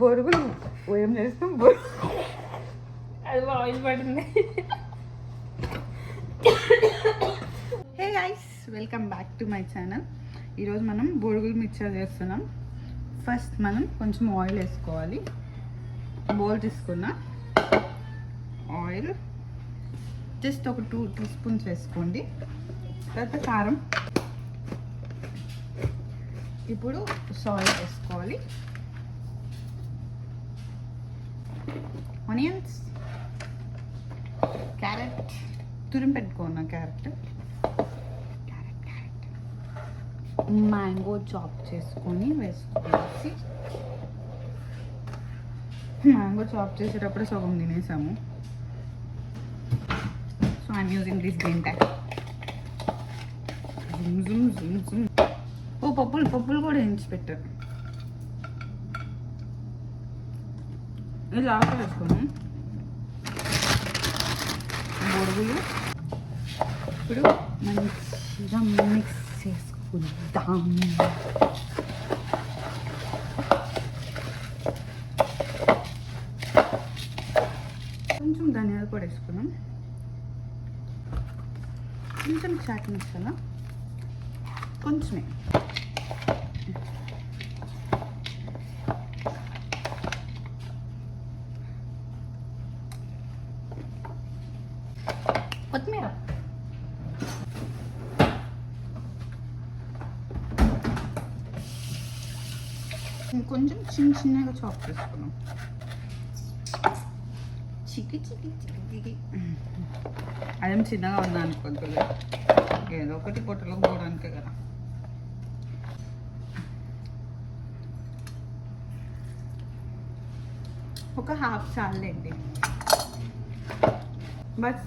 బొరుగులు ఏం చేస్తాం అది ఆయిల్ పడింది. Hey guys, welcome back to my channel. ఈరోజు మనం బొరుగులు మిక్చర్ చేస్తున్నాం. ఫస్ట్ మనం కొంచెం ఆయిల్ వేసుకోవాలి. బౌల్ తీసుకున్నా ఆయిల్ జస్ట్ ఒక 2 టీ స్పూన్స్ వేసుకోండి. తర్వాత కారం, ఇప్పుడు సాల్ట్ వేసుకోవాలి. ఆనియన్స్, క్యారెట్ తురిమి పెట్టుకున్నా, క్యారెట్ మ్యాంగో చాప్ చేసుకొని వేసుకోవాలి. మ్యాంగో చాప్ చేసేటప్పుడు సగం తినేసాము. So I'm using this green tag. ఓ పప్పులు కూడా వేయించి పెట్టారు. ఇలా వేసుకొని బొరుగులు ఇప్పుడు మంచిగా మిక్స్ చేసుకుందాం. కొంచెం ధనియాల పొడి వేసుకున్నాం, కొంచెం చాట్ మసాలా, కొంచెమే కొత్తిమీర, కొంచెం చిన్నగా చాప్ చేసుకున్నాం. చికి అదేం చిన్నగా ఉన్నా అనుకోద్దు, ఏదో ఒకటి పొట్టలో పోవడానికే కదా. ఒక హాఫ్ చాలండి బస్.